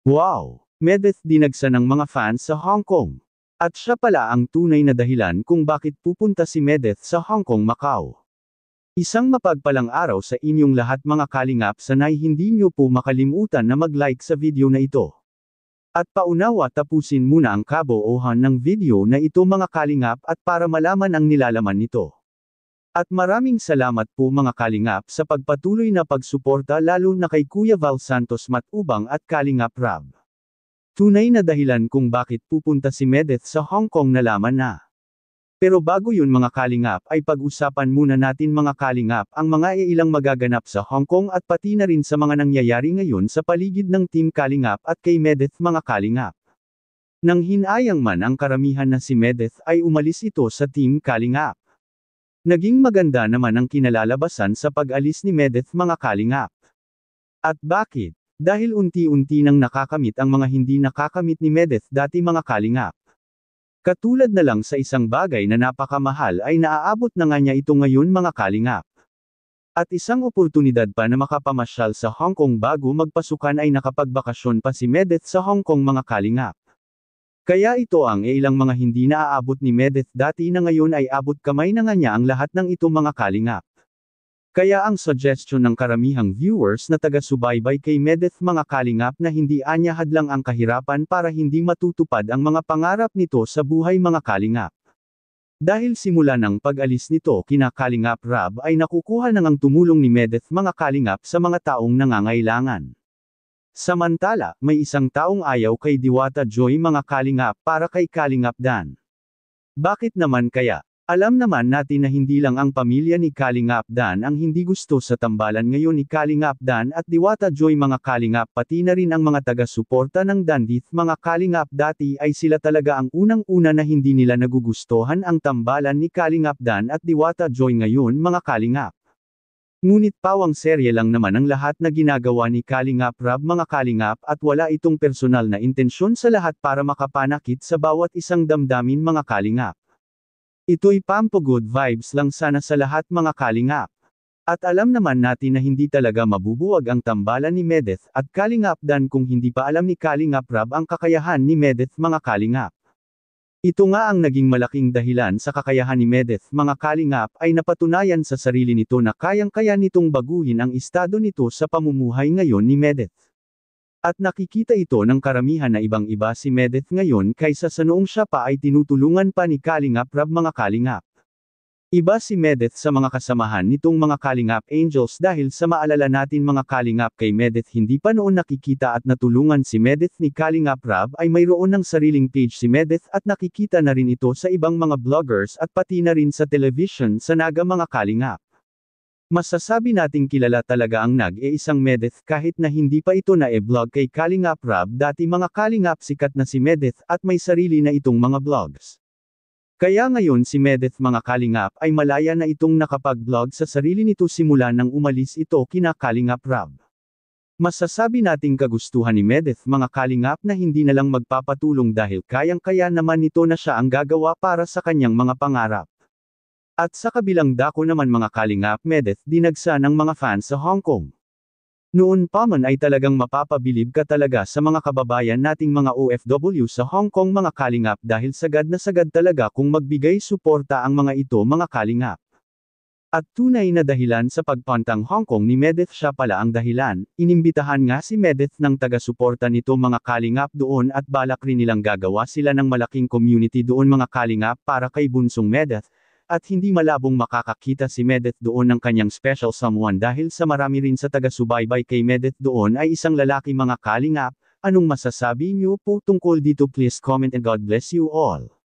Wow! Medeth dinagsa ng mga fans sa Hong Kong. At siya pala ang tunay na dahilan kung bakit pupunta si Medeth sa Hong Kong, Macau. Isang mapagpalang araw sa inyong lahat mga kalingap, sanay hindi nyo po makalimutan na mag-like sa video na ito. At paunawa tapusin muna ang kabuuan ng video na ito mga kalingap at para malaman ang nilalaman nito. At maraming salamat po mga kalingap sa pagpatuloy na pagsuporta lalo na kay Kuya Val Santos Matubang at Kalingap Rab. Tunay na dahilan kung bakit pupunta si Medeth sa Hong Kong nalaman na. Pero bago yun mga kalingap ay pag-usapan muna natin mga kalingap ang mga ilang magaganap sa Hong Kong at pati na rin sa mga nangyayari ngayon sa paligid ng Team Kalingap at kay Medeth mga kalingap. Nang hinayang man ang karamihan na si Medeth ay umalis ito sa Team Kalingap. Naging maganda naman ang kinalalabasan sa pag-alis ni Medeth mga kalingap. At bakit? Dahil unti-unti nang nakakamit ang mga hindi nakakamit ni Medeth dati mga kalingap. Katulad na lang sa isang bagay na napakamahal ay naaabot na nga niya ito ngayon mga kalingap. At isang oportunidad pa na makapamasyal sa Hong Kong bago magpasukan ay nakapagbakasyon pa si Medeth sa Hong Kong mga kalingap. Kaya ito ang ilang mga hindi naaabot ni Medeth dati na ngayon ay abot kamay na nga niya ang lahat ng ito mga kalingap. Kaya ang suggestion ng karamihang viewers na taga-subaybay kay Medeth mga kalingap na hindi anya hadlang ang kahirapan para hindi matutupad ang mga pangarap nito sa buhay mga kalingap. Dahil simula ng pag-alis nito kina Kalingap Rab ay nakukuha nang ang tumulong ni Medeth mga kalingap sa mga taong nangangailangan. Samantala, may isang taong ayaw kay Diwata Joy mga kalingap para kay Kalingap Dan. Bakit naman kaya? Alam naman natin na hindi lang ang pamilya ni Kalingap Dan ang hindi gusto sa tambalan ngayon ni Kalingap Dan at Diwata Joy mga kalingap pati na rin ang mga taga-suporta ng Dandith mga kalingap dati ay sila talaga ang unang-una na hindi nila nagugustuhan ang tambalan ni Kalingap Dan at Diwata Joy ngayon mga kalingap. Ngunit pawang serye lang naman ang lahat na ginagawa ni Kalingap Rab mga kalingap at wala itong personal na intensyon sa lahat para makapanakit sa bawat isang damdamin mga kalingap. Ito'y pampo-good vibes lang sana sa lahat mga kalingap. At alam naman natin na hindi talaga mabubuwag ang tambalan ni Medeth at Kalingap Dan kung hindi pa alam ni Kalingap Rab ang kakayahan ni Medeth mga kalingap. Ito nga ang naging malaking dahilan sa kakayahan ni Medeth mga kalingap ay napatunayan sa sarili nito na kayang-kaya nitong baguhin ang estado nito sa pamumuhay ngayon ni Medeth. At nakikita ito ng karamihan na ibang-iba si Medeth ngayon kaysa sa noong siya pa ay tinutulungan pa ni Kalingap Rab mga kalingap. Iba si Medeth sa mga kasamahan nitong mga Kalingap Angels dahil sa maalala natin mga kalingap kay Medeth hindi pa noon nakikita at natulungan si Medeth ni Kalingap Rab ay mayroon ng sariling page si Medeth at nakikita na rin ito sa ibang mga vloggers at pati na rin sa television sa Naga mga kalingap. Masasabi nating kilala talaga ang nag-iisang Medeth kahit na hindi pa ito na e-vlog kay Kalingap Rab dati mga kalingap sikat na si Medeth at may sarili na itong mga vlogs. Kaya ngayon si Medeth mga kalingap ay malaya na itong nakapag-vlog sa sarili nito simula nang umalis ito kina Kalingap Rab. Masasabi nating kagustuhan ni Medeth mga kalingap na hindi na lang magpapatulong dahil kayang-kaya naman nito na siya ang gagawa para sa kanyang mga pangarap. At sa kabilang dako naman mga kalingap Medeth dinagsa ng mga fans sa Hong Kong. Noon pa man ay talagang mapapabilib ka talaga sa mga kababayan nating mga OFW sa Hong Kong mga kalingap dahil sagad na sagad talaga kung magbigay suporta ang mga ito mga kalingap. At tunay na dahilan sa pagpuntang Hong Kong ni Medeth siya pala ang dahilan, inimbitahan nga si Medeth ng taga-suporta nito mga kalingap doon at balak rin nilang gagawa sila ng malaking community doon mga kalingap para kay Bunsong Medeth. At hindi malabong makakakita si Medeth doon ng kanyang special someone dahil sa marami rin sa taga-subaybay kay Medeth doon ay isang lalaki mga kalingap. Anong masasabi niyo po tungkol dito? Please comment and God bless you all.